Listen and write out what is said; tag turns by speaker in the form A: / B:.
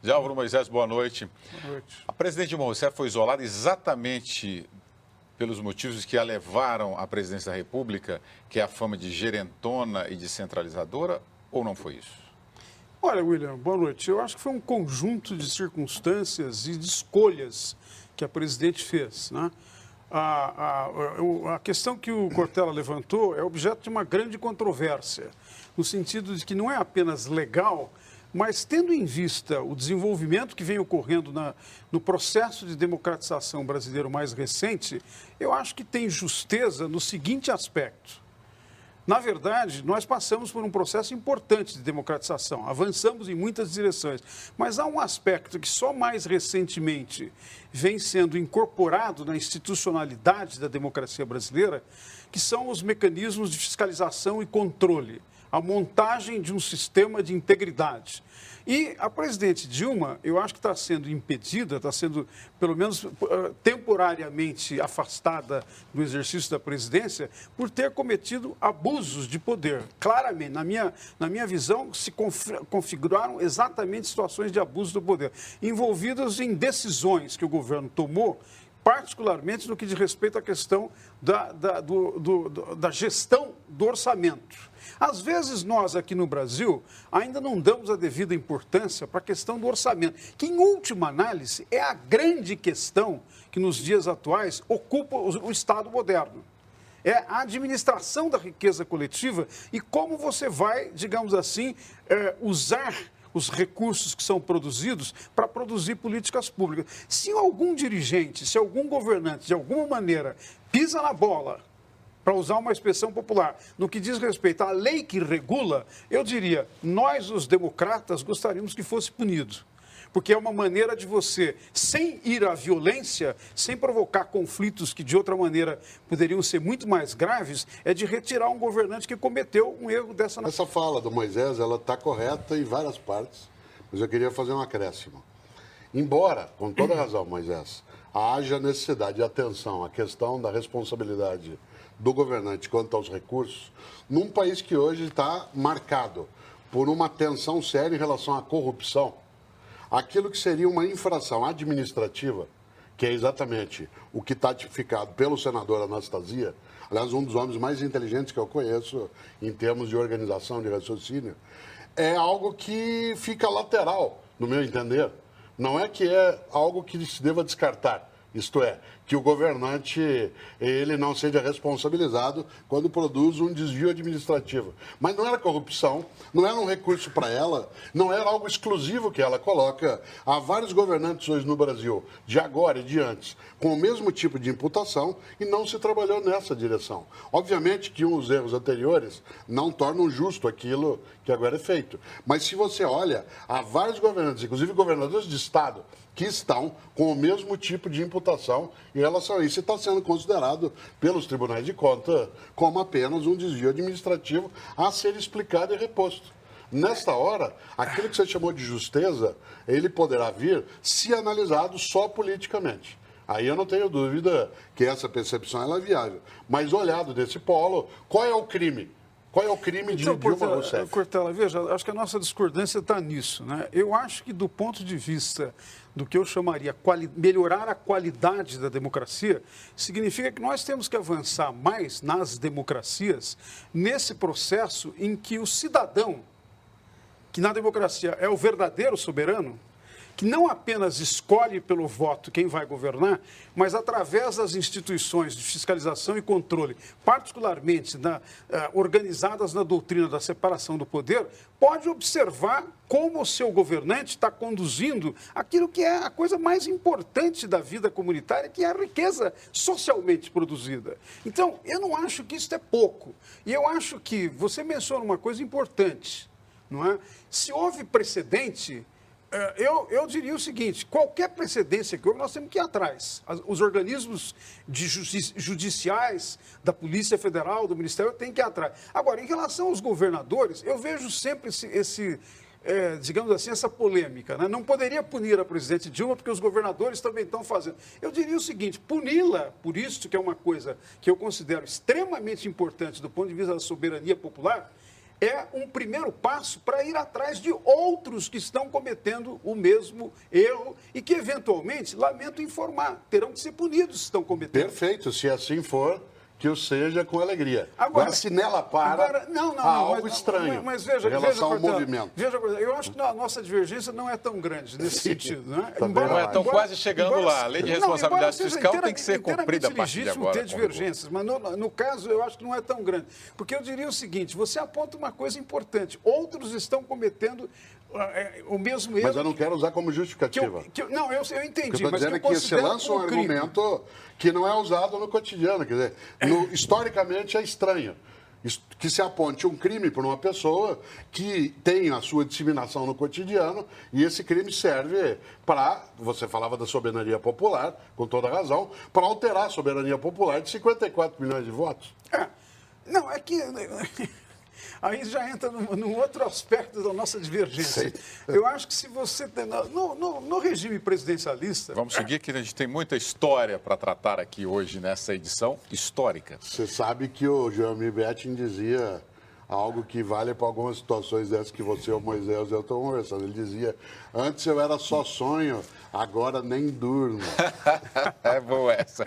A: Já, Álvaro Moisés, boa noite.
B: Boa noite.
A: A presidente Dilma Rousseff foi isolada exatamente pelos motivos que a levaram à presidência da República, que é a fama de gerentona e de centralizadora, ou não foi isso?
B: Olha, William, boa noite. Eu acho que foi um conjunto de circunstâncias e de escolhas que a presidente fez, né? A questão que o Cortella levantou é objeto de uma grande controvérsia, no sentido de que não é apenas legal, mas tendo em vista o desenvolvimento que vem ocorrendo no processo de democratização brasileiro mais recente, eu acho que tem justeza no seguinte aspecto. Na verdade, nós passamos por um processo importante de democratização, avançamos em muitas direções, mas há um aspecto que só mais recentemente vem sendo incorporado na institucionalidade da democracia brasileira, que são os mecanismos de fiscalização e controle, a montagem de um sistema de integridade. E a presidente Dilma, eu acho que está sendo impedida, está sendo, pelo menos temporariamente afastada do exercício da presidência, por ter cometido abusos de poder. Claramente, na minha visão, se configuraram exatamente situações de abuso do poder, envolvidas em decisões que o governo tomou, particularmente no que diz respeito à questão da gestão do orçamento. Às vezes, nós aqui no Brasil ainda não damos a devida importância para a questão do orçamento, que, em última análise, é a grande questão que, nos dias atuais, ocupa o Estado moderno. É a administração da riqueza coletiva e como você vai, digamos assim, usar os recursos que são produzidos para produzir políticas públicas. Se algum dirigente, se algum governante, de alguma maneira, pisa na bola, para usar uma expressão popular, no que diz respeito à lei que regula, eu diria, nós, os democratas, gostaríamos que fosse punido. Porque é uma maneira de você, sem ir à violência, sem provocar conflitos que de outra maneira poderiam ser muito mais graves, é de retirar um governante que cometeu um erro dessa natureza.
C: Essa fala do Moisés, ela está correta em várias partes, mas eu queria fazer um acréscimo. Embora, com toda razão, Moisés, haja necessidade e atenção à questão da responsabilidade do governante quanto aos recursos, num país que hoje está marcado por uma tensão séria em relação à corrupção, aquilo que seria uma infração administrativa, que é exatamente o que está tipificado pelo senador Anastasia, aliás, um dos homens mais inteligentes que eu conheço em termos de organização de raciocínio, é algo que fica lateral, no meu entender. Não é que é algo que se deva descartar. Isto é, que o governante ele não seja responsabilizado quando produz um desvio administrativo. Mas não era corrupção, não era um recurso para ela, não era algo exclusivo que ela coloca. Há vários governantes hoje no Brasil, de agora e de antes, com o mesmo tipo de imputação e não se trabalhou nessa direção. Obviamente que os erros anteriores não tornam justo aquilo que agora é feito. Mas se você olha, há vários governantes, inclusive governadores de Estado, que estão com o mesmo tipo de imputação em relação a isso. E está sendo considerado pelos tribunais de contas como apenas um desvio administrativo a ser explicado e reposto. Nesta hora, aquilo que você chamou de justeza, ele poderá vir se analisado só politicamente. Aí eu não tenho dúvida que essa percepção ela é viável. Mas olhado desse polo, qual é o crime? Qual é o crime de Dilma Rousseff?
B: Cortella, veja, acho que a nossa discordância está nisso, né? Eu acho que do ponto de vista do que eu chamaria melhorar a qualidade da democracia, significa que nós temos que avançar mais nas democracias, nesse processo em que o cidadão, que na democracia é o verdadeiro soberano, que não apenas escolhe pelo voto quem vai governar, mas através das instituições de fiscalização e controle, particularmente organizadas na doutrina da separação do poder, pode observar como o seu governante está conduzindo aquilo que é a coisa mais importante da vida comunitária, que é a riqueza socialmente produzida. Então, eu não acho que isso é pouco. E eu acho que você menciona uma coisa importante, não é? Se houve precedente, eu diria o seguinte, qualquer precedência que houve, nós temos que ir atrás. Os organismos judiciais, da Polícia Federal, do Ministério, têm que ir atrás. Agora, em relação aos governadores, eu vejo sempre digamos assim, essa polêmica, né? Não poderia punir a presidente Dilma porque os governadores também estão fazendo. Eu diria o seguinte, puni-la por isso, que é uma coisa que eu considero extremamente importante do ponto de vista da soberania popular, é um primeiro passo para ir atrás de outros que estão cometendo o mesmo erro e que, eventualmente, lamento informar, terão que ser punidos se estão cometendo.
C: Perfeito, se assim for, que o seja com alegria.
B: Agora,
C: se nela para, há algo estranho
B: mas veja,
C: em relação ao
B: Cortella,
C: movimento.
B: Veja, eu acho que a nossa divergência não é tão grande nesse sentido. Né?
C: Também
A: Não, estão quase chegando lá. A lei de responsabilidade fiscal tem que ser cumprida a partir de agora.
B: Ter divergências, mas no caso eu acho que não é tão grande. Porque eu diria o seguinte, você aponta uma coisa importante, outros estão cometendo o mesmo erro.
C: Mas eu não quero usar como justificativa.
B: Não, eu entendi.
C: O que eu estou
B: mas
C: dizendo é que você lança um argumento que não é usado no cotidiano. Quer dizer, historicamente é estranho que se aponte um crime por uma pessoa que tem a sua disseminação no cotidiano e esse crime serve para, você falava da soberania popular, com toda razão, para alterar a soberania popular de 54 milhões de votos.
B: Não, é que... Aí já entra num outro aspecto da nossa divergência. Eu acho que se você... No regime presidencialista...
A: Vamos seguir, que a gente tem muita história para tratar aqui hoje nessa edição histórica.
C: Você sabe que o Joelmir Betting dizia algo que vale para algumas situações dessas que você, o Moisés e eu estamos conversando. Ele dizia, antes eu era só sonho, agora nem durmo.
A: É boa essa.